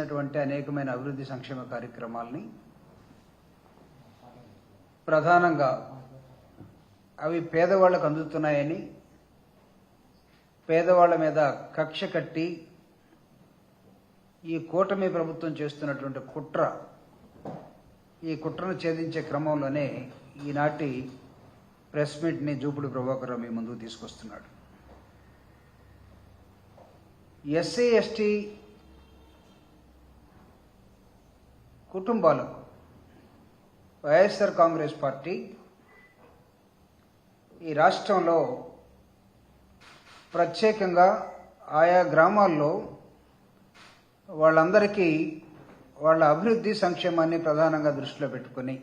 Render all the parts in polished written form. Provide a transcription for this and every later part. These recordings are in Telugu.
చేసినటువంటి అనేకమైన అభివృద్ధి సంక్షేమ కార్యక్రమాలని ప్రధానంగా అవి పేదవాళ్లకు అందుతున్నాయని, పేదవాళ్ల మీద కక్ష కట్టి ఈ కూటమి ప్రభుత్వం చేస్తున్నటువంటి ఈ కుట్రను ఛేదించే క్రమంలోనే ఈనాటి ప్రెస్ మీట్ని జూపుడు ప్రభాకర్ మీ ముందుకు తీసుకొస్తున్నాడు. ఎస్సీ ఎస్టీ కుటుంబాలకు వైఎస్ఆర్ కాంగ్రెస్ పార్టీ ఈ రాష్ట్రంలో ప్రత్యేకంగా ఆయా గ్రామాల్లో వాళ్ళందరికీ వాళ్ళ అభివృద్ధి సంక్షేమాన్ని ప్రధానంగా దృష్టిలో పెట్టుకుని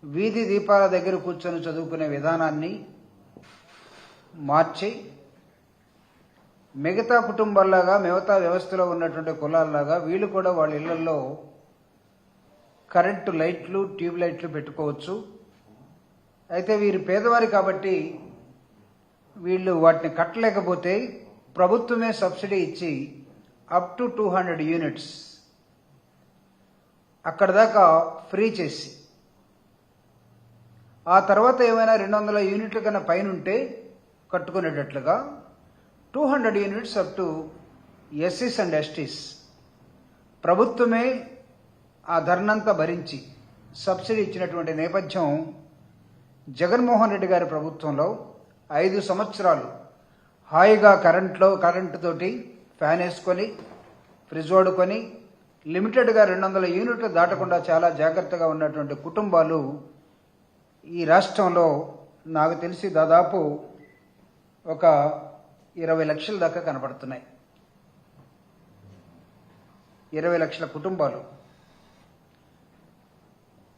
వీధి దీపాల దగ్గర కూర్చొని చదువుకునే విధానాన్ని మార్చి మిగతా కుటుంబాల్లాగా మిగతా వ్యవస్థలో ఉన్నటువంటి కులాల్లాగా వీళ్ళు కూడా వాళ్ళ ఇళ్లలో కరెంటు లైట్లు, ట్యూబ్ లైట్లు పెట్టుకోవచ్చు. అయితే వీరు పేదవారి కాబట్టి వీళ్ళు వాటిని కట్టలేకపోతే ప్రభుత్వమే సబ్సిడీ ఇచ్చి అప్ టు 200 యూనిట్స్ అక్కడ దాకా ఫ్రీ చేసి, ఆ తర్వాత ఏమైనా 200 యూనిట్ల కన్నా పైన ఉంటే కట్టుకునేటట్లుగా 200 యూనిట్స్ అప్ టు ఎస్సీస్ అండ్ ఎస్టీస్ ప్రభుత్వమే ఆ ధరనంతా భరించి సబ్సిడీ ఇచ్చినటువంటి నేపథ్యం జగన్మోహన్ రెడ్డి గారి ప్రభుత్వంలో 5 సంవత్సరాలు హాయిగా కరెంటుతోటి ఫ్యాన్ వేసుకొని ఫ్రిడ్జ్ వాడుకొని లిమిటెడ్గా 200 యూనిట్లు దాటకుండా చాలా జాగ్రత్తగా ఉన్నటువంటి కుటుంబాలు ఈ రాష్ట్రంలో నాకు తెలిసి దాదాపు ఒక 20 లక్షల దాకా కనబడుతున్నాయి. 20 లక్షల కుటుంబాలు.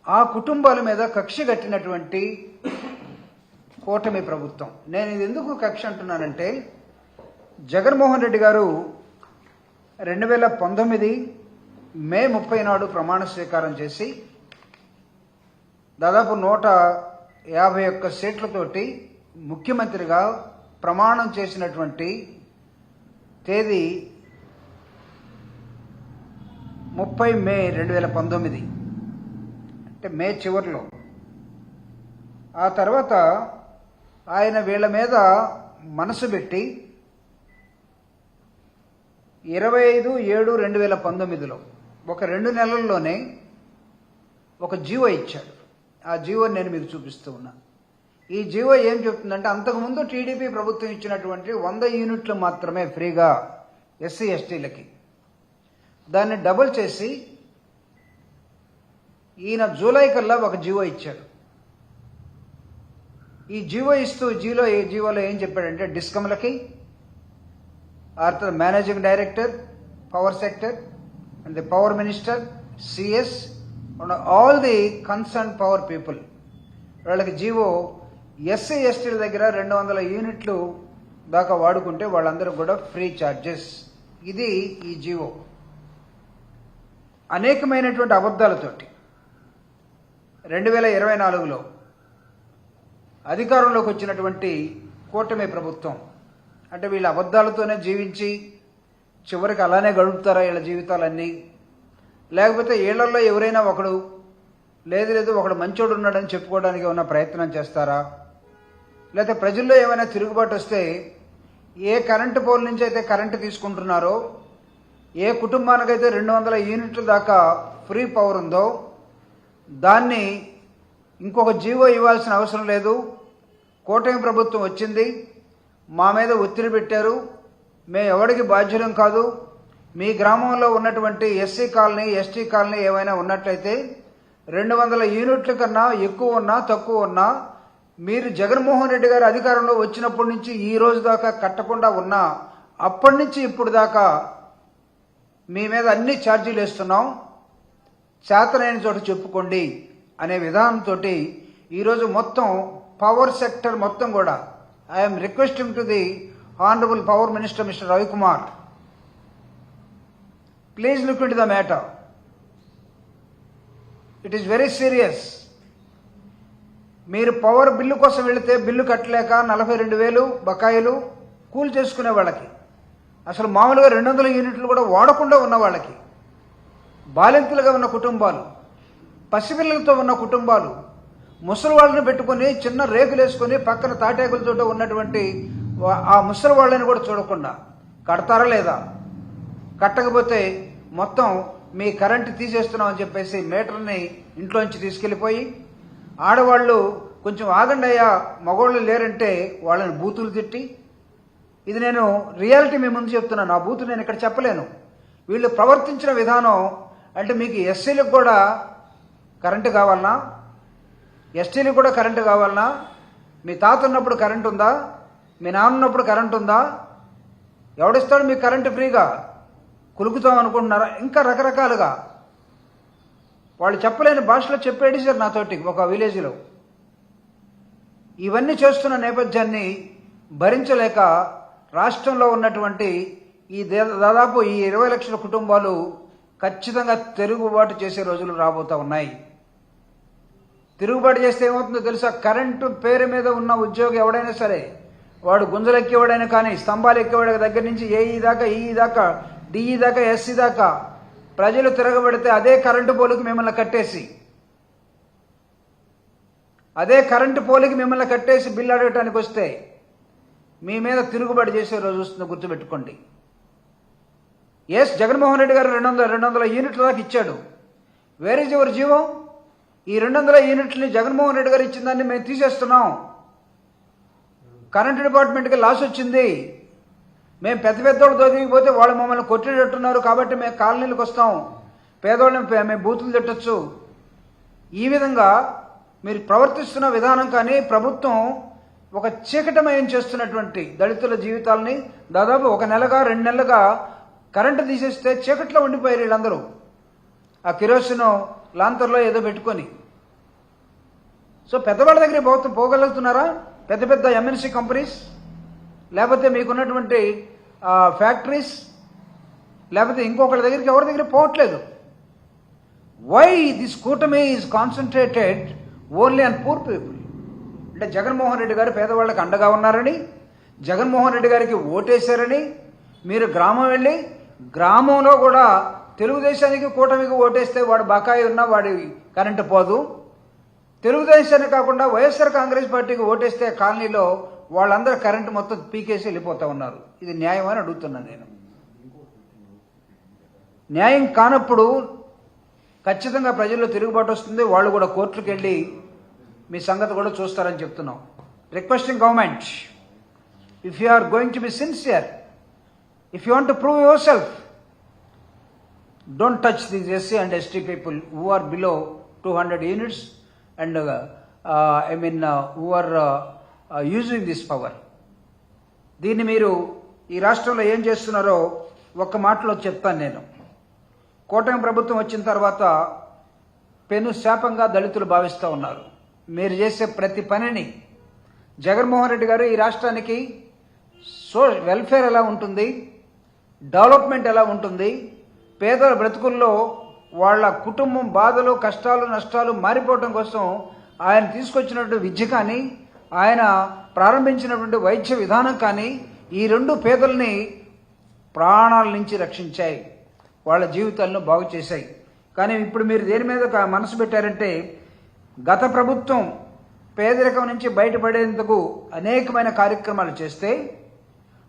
ఆ కుటుంబాల మీద కక్ష కట్టినటువంటి కూటమి ప్రభుత్వం. నేను ఇది ఎందుకు కక్ష అంటున్నానంటే, జగన్మోహన్ రెడ్డి గారు 2019 మే 30 నాడు ప్రమాణ స్వీకారం చేసి దాదాపు 151 సీట్లతోటి ముఖ్యమంత్రిగా ప్రమాణం చేసినటువంటి తేదీ 30 మే 2019, అంటే మే చివరిలో. ఆ తర్వాత ఆయన వీళ్ళ మీద మనసు పెట్టి 25/7/2019లో ఒక 2 నెలల్లోనే ఒక జీవో ఇచ్చాడు. ఆ జీవోని నేను మీకు చూపిస్తూ ఉన్నా. ఈ జీవో ఏం చెప్తుందంటే, అంతకుముందు టీడీపీ ప్రభుత్వం ఇచ్చినటువంటి 100 యూనిట్లు మాత్రమే ఫ్రీగా ఎస్సీ ఎస్టీలకి, దాన్ని డబుల్ చేసి ఈయన జూలై కల్లా ఒక జీవో ఇచ్చాడు. ఈ జీవో ఇస్తూ జీవోలో ఏం చెప్పాడంటే, డిస్కమ్లకి or managing director, power sector and the power minister, CS and all the concern power people, వాళ్ళకి జీవో ఎస్సీ ఎస్టీల దగ్గర 200 యూనిట్లు దాకా వాడుకుంటే వాళ్ళందరూ కూడా ఫ్రీ ఛార్జెస్. ఇది ఈ జీవో. అనేకమైనటువంటి అబద్ధాలతోటి 2024లో అధికారంలోకి వచ్చినటువంటి కూటమి ప్రభుత్వం, అంటే వీళ్ళ అబద్ధాలతోనే జీవించి చివరికి అలానే గడుపుతారా వీళ్ళ జీవితాలన్నీ? లేకపోతే వీళ్ళల్లో ఎవరైనా ఒకడు లేదు ఒకడు మంచోడు ఉన్నాడని చెప్పుకోవడానికి ఏమైనా ప్రయత్నం చేస్తారా? లేకపోతే ప్రజల్లో ఏమైనా తిరుగుబాటు వస్తే ఏ కరెంటు పోల్ నుంచి అయితే కరెంటు తీసుకుంటున్నారో, ఏ కుటుంబానికైతే 200 యూనిట్ల దాకా ఫ్రీ పవర్ ఉందో దాన్ని ఇంకొక జీవో ఇవ్వాల్సిన అవసరం లేదు, కూటమి ప్రభుత్వం వచ్చింది, మా మీద ఒత్తిడి పెట్టారు, మేము ఎవరికి బాధ్యులం కాదు, మీ గ్రామంలో ఉన్నటువంటి ఎస్సీ కాలనీ, ఎస్టీ కాలనీ ఏమైనా ఉన్నట్లయితే 200 యూనిట్ల కన్నా ఎక్కువ ఉన్నా తక్కువ ఉన్నా మీరు జగన్మోహన్ రెడ్డి గారు అధికారంలో వచ్చినప్పటి నుంచి ఈ రోజు దాకా కట్టకుండా ఉన్నా అప్పటి నుంచి ఇప్పుడు దాకా మీ మీద అన్ని ఛార్జీలు వేస్తున్నాం, చేతనైన చోట చెప్పుకోండి అనే విధానంతో ఈరోజు మొత్తం పవర్ సెక్టర్ మొత్తం కూడా I'm requesting to the honourable power minister mister Ravikumar, please look into the matter. It is very serious. మీరు పవర్ బిల్లు కోసం వెళితే బిల్లు కట్టలేక 42,000 బకాయిలు కూల్ చేసుకునే వాళ్ళకి అసలు మామూలుగా 200 యూనిట్లు కూడా వాడకుండా ఉన్న వాళ్ళకి, బాలింతలుగా ఉన్న కుటుంబాలు, పసిపిల్లలతో ఉన్న కుటుంబాలు, ముసలి వాళ్ళని పెట్టుకుని చిన్న రేకులు వేసుకొని పక్కన తాటేకులతో ఉన్నటువంటి ఆ ముసలి వాళ్ళని కూడా చూడకుండా కడతారా లేదా? కట్టకపోతే మొత్తం మీ కరెంటు తీసేస్తున్నామని చెప్పేసి మీటర్ని ఇంట్లోంచి తీసుకెళ్ళిపోయి, ఆడవాళ్ళు కొంచెం ఆగండి అయ్యా మగవాళ్ళు లేరంటే వాళ్ళని బూతులు తిట్టి, ఇది నేను రియాలిటీ మీ ముందు చెప్తున్నాను, ఆ బూతు నేను ఇక్కడ చెప్పలేను. వీళ్ళు ప్రవర్తించిన విధానం అంటే మీకు ఎస్సీలకు కూడా కరెంటు కావాలన్నా, ఎస్టీలకు కూడా కరెంటు కావాలన్నా, మీ తాత ఉన్నప్పుడు కరెంటు ఉందా, మీ నాన్న ఉన్నప్పుడు కరెంటు ఉందా, ఎవడిస్తాడు మీకు కరెంటు ఫ్రీగా? కులుకుతాం అనుకుంటున్నారా? ఇంకా రకరకాలుగా వాళ్ళు చెప్పలేని భాషలో చెప్పేసారు నాతోటి ఒక విలేజ్లో. ఇవన్నీ చేస్తున్న నేపథ్యాన్ని భరించలేక రాష్ట్రంలో ఉన్నటువంటి ఈ దాదాపు ఈ 20 లక్షల కుటుంబాలు ఖచ్చితంగా తిరుగుబాటు చేసే రోజులు రాబోతా ఉన్నాయి. తిరుగుబాటు చేస్తే ఏమవుతుందో తెలుసా? కరెంటు పేరు మీద ఉన్న ఉద్యోగి ఎవడైనా సరే, వాడు గుంజలు ఎక్కేవాడైనా కానీ, స్తంభాలు ఎక్కేవాడి దగ్గర నుంచి ఏఈ దాకా, ఈఈ దాకా, డిఈ దాకా, ఎస్సీ దాకా ప్రజలు తిరగబడితే అదే కరెంటు పోలుకి మిమ్మల్ని కట్టేసి, అదే కరెంటు పోలికి మిమ్మల్ని కట్టేసి బిల్లు అడగటానికి వస్తే మీ మీద తిరుగుబాటు చేసే రోజు వస్తుందో గుర్తుపెట్టుకోండి. జగన్మోహన్ రెడ్డి గారు 200 యూనిట్ల దాకా ఇచ్చాడు. Where is your GO? ఈ 200 యూనిట్లని జగన్మోహన్ రెడ్డి గారు ఇచ్చిన దాన్ని మేము తీసేస్తున్నాం. కరెంటు డిపార్ట్మెంట్కి లాస్ వచ్చింది, మేము పెద్దోళ్ళు దొరికిపోతే వాళ్ళు మమ్మల్ని కొట్టేటట్టున్నారు కాబట్టి మేము కాలనీలకు వస్తాం, పేదోళ్ళని మేము బూతులు తిట్టచ్చు. ఈ విధంగా మీరు ప్రవర్తిస్తున్న విధానం కానీ ప్రభుత్వం ఒక చీకటమయం చేస్తున్నటువంటి దళితుల జీవితాలని దాదాపు 1 నెలగా 2 నెలలుగా కరెంటు తీసేస్తే చీకట్లో ఉండిపోయారు వీళ్ళందరూ. ఆ కిరోసిన్ లాంతర్లో ఏదో పెట్టుకొని. సో పెద్దవాళ్ళ దగ్గర పోగలుగుతున్నారా? పెద్ద పెద్ద ఎంఎన్సీ కంపెనీస్, లేకపోతే మీకున్నటువంటి ఫ్యాక్టరీస్, లేకపోతే ఇంకొకళ్ళ దగ్గరికి ఎవరి దగ్గర పోవట్లేదు. వై దిస్ కూటమి is concentrated only on poor people? అంటే జగన్మోహన్ రెడ్డి గారు పేదవాళ్ళకి అండగా ఉన్నారని, జగన్మోహన్ రెడ్డి గారికి ఓటేశారని మీరు గ్రామం వెళ్ళి, గ్రామంలో కూడా తెలుగుదేశానికి కూటమికి ఓటేస్తే వాడు బకాయి ఉన్నా వాడి కరెంటు పోదు, తెలుగుదేశాన్ని కాకుండా వైఎస్ఆర్ కాంగ్రెస్ పార్టీకి ఓటేస్తే కాలనీలో వాళ్ళందరూ కరెంటు మొత్తం పీకేసి వెళ్ళిపోతా ఉన్నారు. ఇది న్యాయం అని అడుగుతున్నాను నేను. న్యాయం కానప్పుడు ఖచ్చితంగా ప్రజల్లో తిరుగుబాటు వస్తుంది. వాళ్ళు కూడా కోర్టుకు వెళ్ళి మీ సంగతి కూడా చూస్తారని చెప్తున్నాం. Requesting government, if you are going to be sincere, if you want to prove yourself, don't touch these SC and ST people who are below 200 units and who are using this power. దీన్ని మీరు ఈ రాష్ట్రంలో ఏం చేస్తున్నారో ఒక్క మాటలో చెప్తాను నేను. కూటమి ప్రభుత్వం వచ్చిన తర్వాత పెను శాపంగా దళితులు భావిస్తూ ఉన్నారు. మీరు చేసే ప్రతి పనిని జగన్మోహన్ రెడ్డి గారు ఈ రాష్ట్రానికి వెల్ఫేర్ ఎలా ఉంటుంది, డెవలప్మెంట్ ఎలా ఉంటుంది, పేదల బ్రతుకుల్లో వాళ్ళ కుటుంబం బాధలు, కష్టాలు, నష్టాలు మారిపోవడం కోసం ఆయన తీసుకొచ్చినటువంటి విద్య కానీ, ఆయన ప్రారంభించినటువంటి వైద్య విధానం కానీ ఈ 2 పేదల్ని ప్రాణాల నుంచి రక్షించాయి, వాళ్ళ జీవితాలను బాగు చేశాయి. కానీ ఇప్పుడు మీరు దేని మీద మనసు పెట్టారంటే, గత ప్రభుత్వం పేదరికం నుంచి బయటపడేందుకు అనేకమైన కార్యక్రమాలు చేస్తే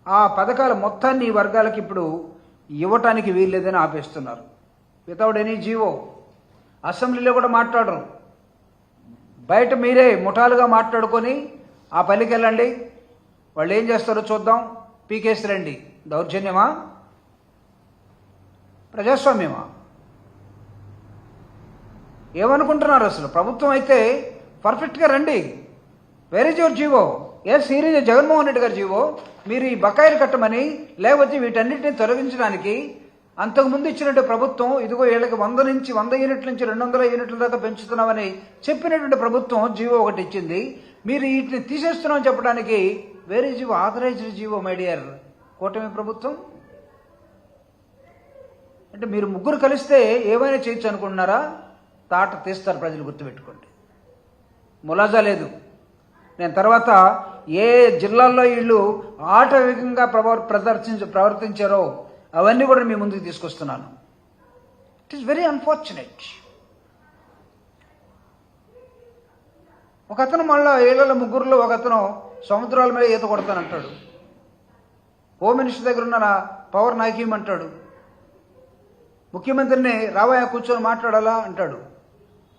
ఆ పథకాల మొత్తాన్ని ఈ వర్గాలకు ఇప్పుడు ఇవ్వటానికి వీల్లేదని ఆపేస్తున్నారు. Without any GO. అసెంబ్లీలో కూడా మాట్లాడరు. బయట మీరే ముఠాలుగా మాట్లాడుకొని ఆ పనికి వెళ్ళండి, వాళ్ళు ఏం చేస్తారో చూద్దాం, పీకేసి రండి. దౌర్జన్యమా? ప్రజాస్వామ్యమా? ఏమనుకుంటున్నారు అసలు? ప్రభుత్వం అయితే పర్ఫెక్ట్గా రండి. Where is your GO? Serious Jaganmohan Reddy గారి జీవో మీరు ఈ బకాయిలు కట్టమని, లేకపోతే వీటన్నిటిని తొలగించడానికి అంతకుముందు ఇచ్చినట్టు ప్రభుత్వం ఇదిగో వీళ్ళకి 100 యూనిట్ల నుంచి 200 యూనిట్ల దాకా పెంచుతున్నామని చెప్పినటువంటి ప్రభుత్వం జీవో ఒకటి ఇచ్చింది. మీరు వీటిని తీసేస్తున్నామని చెప్పడానికి వేరే G O? Authorised G O my dear కూటమి ప్రభుత్వం. అంటే మీరు ముగ్గురు కలిస్తే ఏమైనా చేయొచ్చు అనుకుంటున్నారా? తాట తీస్తారు ప్రజలు, గుర్తుపెట్టుకోండి. ములాజా లేదు. నేను తర్వాత ఏ జిల్లాల్లో వీళ్ళు ఆటవికంగా ప్రవర్తించారో అవన్నీ కూడా మీ ముందుకు తీసుకొస్తున్నాను. It is very unfortunate. ఒక అతను మళ్ళా 7 ముగ్గురులో ఒక అతను సముద్రాల మీద ఈత కొడతానంటాడు. హోమ్ మినిస్టర్ దగ్గర ఉన్న పవర్ నాకేమంటాడు. ముఖ్యమంత్రిని రావయ్య కూర్చొని మాట్లాడాలా అంటాడు.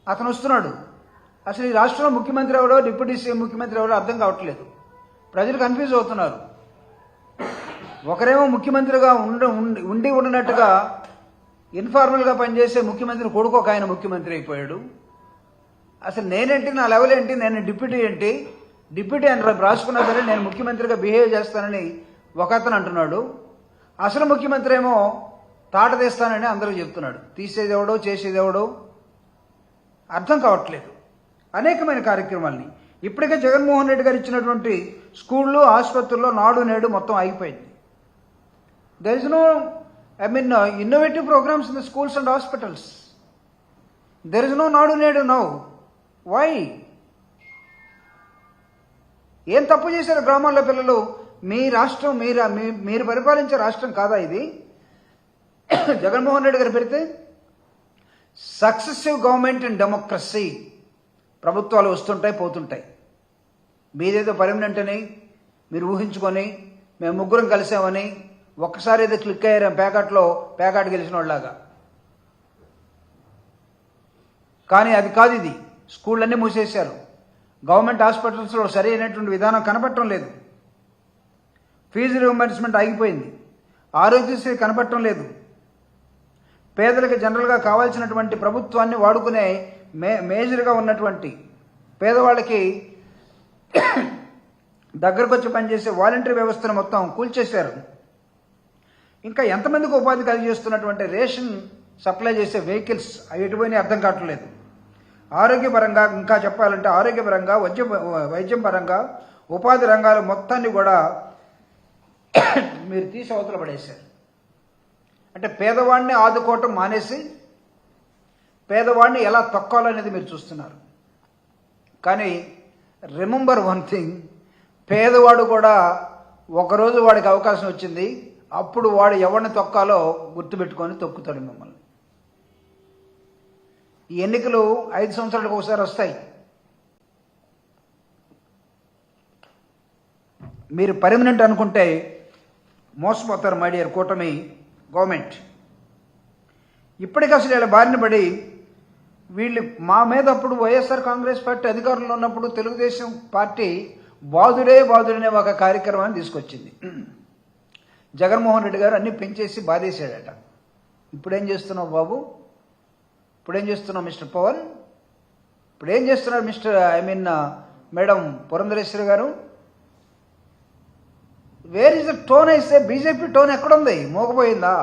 అతను వస్తున్నాడు. అసలు ఈ రాష్ట్రంలో ముఖ్యమంత్రి ఎవడో డిప్యూటీ సీఎం ముఖ్యమంత్రి ఎవడో అర్థం కావట్లేదు. ప్రజలు కన్ఫ్యూజ్ అవుతున్నారు. ఒకరేమో ముఖ్యమంత్రిగా ఉండి ఉన్నట్టుగా ఇన్ఫార్మల్గా పనిచేసే ముఖ్యమంత్రి కొడుకు ఒక ఆయన ముఖ్యమంత్రి అయిపోయాడు. అసలు నేనేంటి, నా లెవెల్ ఏంటి, నేను డిప్యూటీ ఏంటి, డిప్యూటీ అని రాసుకున్నా సరే నేను ముఖ్యమంత్రిగా బిహేవ్ చేస్తానని ఒక అతను అంటున్నాడు. అసలు ముఖ్యమంత్రి ఏమో తాట తీస్తానని అందరూ చెప్తున్నాడు. తీసేదేవడో చేసేదేవడో అర్థం కావట్లేదు. అనేకమైన కార్యక్రమాలని ఇప్పటికే జగన్మోహన్ రెడ్డి గారు ఇచ్చినటువంటి స్కూళ్ళు, ఆసుపత్రుల్లో నాడు నేడు మొత్తం ఆగిపోయింది. There is no innovative programs in the schools and hospitals. There is no Nadu Nedu now. Why? ఏం తప్పు చేశారు గ్రామాల్లో పిల్లలు? మీ రాష్ట్రం, మీరు పరిపాలించే రాష్ట్రం కాదా ఇది? జగన్మోహన్ రెడ్డి గారు పెడితే సక్సెసివ్ గవర్నమెంట్ అండ్ డెమోక్రసీ. ప్రభుత్వాలు వస్తుంటాయి పోతుంటాయి. మీదేదో పర్మనెంట్ అని మీరు ఊహించుకొని మేము ముగ్గురం కలిసామని ఒక్కసారి ఏదో క్లిక్ అయ్యారు పేకాట్ గెలిచిన వాళ్ళలాగా. కానీ అది కాదు. ఇది స్కూళ్ళన్నీ మూసేశారు. గవర్నమెంట్ హాస్పిటల్స్లో సరైనటువంటి విధానం కనపడటం లేదు. ఫీజు రీయింబర్స్మెంట్ ఆగిపోయింది. ఆరోగ్యశ్రీ కనపడటం లేదు. పేదలకు జనరల్గా కావాల్సినటువంటి ప్రభుత్వాన్ని వాడుకునే మేజర్గా ఉన్నటువంటి పేదవాళ్ళకి దగ్గరకు వచ్చి పనిచేసే వాలంటరీ వ్యవస్థను మొత్తం కూల్చేశారు. ఇంకా ఎంతమందికి ఉపాధి కలిగిస్తున్నటువంటి రేషన్ సప్లై చేసే వెహికల్స్ అవి ఎటుపోయినా అర్థం కావట్లేదు. ఆరోగ్యపరంగా ఇంకా చెప్పాలంటే ఆరోగ్యపరంగా, వైద్యం పరంగా, ఉపాధి రంగాలు మొత్తాన్ని కూడా మీరు తీసి అవతల పడేశారు. అంటే పేదవాడిని ఆదుకోవటం మానేసి పేదవాడిని ఎలా తొక్కాలనేది మీరు చూస్తున్నారు. కానీ రిమెంబర్ వన్ థింగ్, పేదవాడు కూడా ఒకరోజు వాడికి అవకాశం వచ్చింది, అప్పుడు వాడు ఎవరిని తొక్కాలో గుర్తుపెట్టుకొని తొక్కుతాడు మిమ్మల్ని. ఈ ఎన్నికలు 5 సంవత్సరాలకు ఒకసారి వస్తాయి. మీరు పర్మనెంట్ అనుకుంటే మోసపోతారు మై డియర్ కూటమి గవర్నమెంట్. ఇప్పటికీ అసలు ఇలా బారిన పడి వీళ్ళు మా మీద అప్పుడు వైఎస్ఆర్ కాంగ్రెస్ పార్టీ అధికారంలో ఉన్నప్పుడు తెలుగుదేశం పార్టీ బాదుడే ఒక కార్యక్రమాన్ని తీసుకొచ్చింది. జగన్మోహన్ రెడ్డి గారు అన్ని పెంచేసి బాధేశాడట. ఇప్పుడేం చేస్తున్నావు బాబు? ఇప్పుడేం చేస్తున్నావు మిస్టర్ పవన్? ఇప్పుడేం చేస్తున్నారు మేడం పురంధరేశ్వరి గారు? Where is the tone? అయితే బీజేపీ టోన్ ఎక్కడుంది? మోగపోయిందా?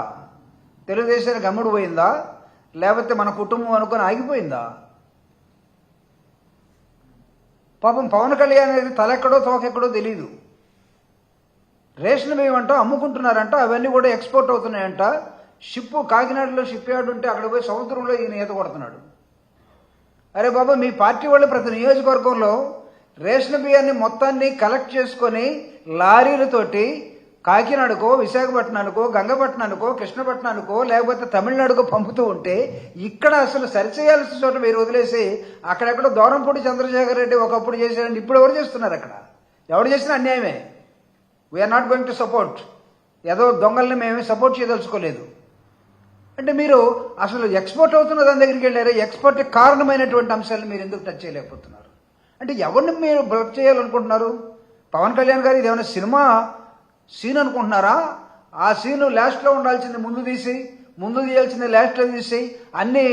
తెలుగుదేశానికి అమ్ముడు పోయిందా? లేకపోతే మన కుటుంబం అనుకొని ఆగిపోయిందా? పాపం పవన్ కళ్యాణ్ అనేది తలెక్కడో తోకెక్కడో తెలీదు. రేషన్ బియ్యం అంట అమ్ముకుంటున్నారంట, అవన్నీ కూడా ఎక్స్పోర్ట్ అవుతున్నాయంట. కాకినాడలో షిప్ యార్డ్ ఉంటే అక్కడ పోయి సముద్రంలో ఈయన ఈత కొడుతున్నాడు. అరే బాబా, మీ పార్టీ వాళ్ళు ప్రతి నియోజకవర్గంలో రేషన్ బియ్యాన్ని మొత్తాన్ని కలెక్ట్ చేసుకొని లారీలతోటి కాకినాడకో, విశాఖపట్నానికో, గంగపట్నానికో, కృష్ణపట్నానికో, లేకపోతే తమిళనాడుకో పంపుతూ ఉంటే ఇక్కడ అసలు సరిచేయాల్సిన చోట మీరు వదిలేసి అక్కడెక్కడో దూరంపూడి చంద్రశేఖర్ రెడ్డి ఒకప్పుడు చేశారండి. ఇప్పుడు ఎవరు చేస్తున్నారు? అక్కడ ఎవరు చేసినా అన్యాయమే. We're not going to support. ఏదో దొంగల్ని మేమే సపోర్ట్ చేయదలుచుకోలేదు. అంటే మీరు అసలు ఎక్స్పోర్ట్ అవుతున్న దాని దగ్గరికి వెళ్ళారు. ఎక్స్పోర్ట్ కారణమైనటువంటి అంశాలను మీరు ఎందుకు టచ్ చేయలేకపోతున్నారు? అంటే ఎవరిని మీరు బ్లాక్ చేయాలనుకుంటున్నారు? పవన్ కళ్యాణ్ గారు ఇదేమైనా సినిమా సీన్ అనుకుంటున్నారా? ఆ సీను లాస్ట్లో ఉండాల్సింది ముందు తీయాల్సింది లాస్ట్లో తీసి అన్నీ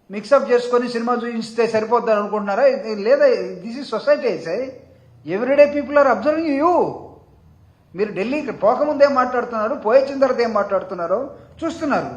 మిక్సప్ చేసుకొని సినిమా చూపిస్తే సరిపోద్దని అనుకుంటున్నారా? లేదా this is society. Everyday people are observing you. మీరు ఢిల్లీకి పోకముందు ఏం మాట్లాడుతున్నారు, పోయొచ్చిన తర్వాత ఏం మాట్లాడుతున్నారో చూస్తున్నారు.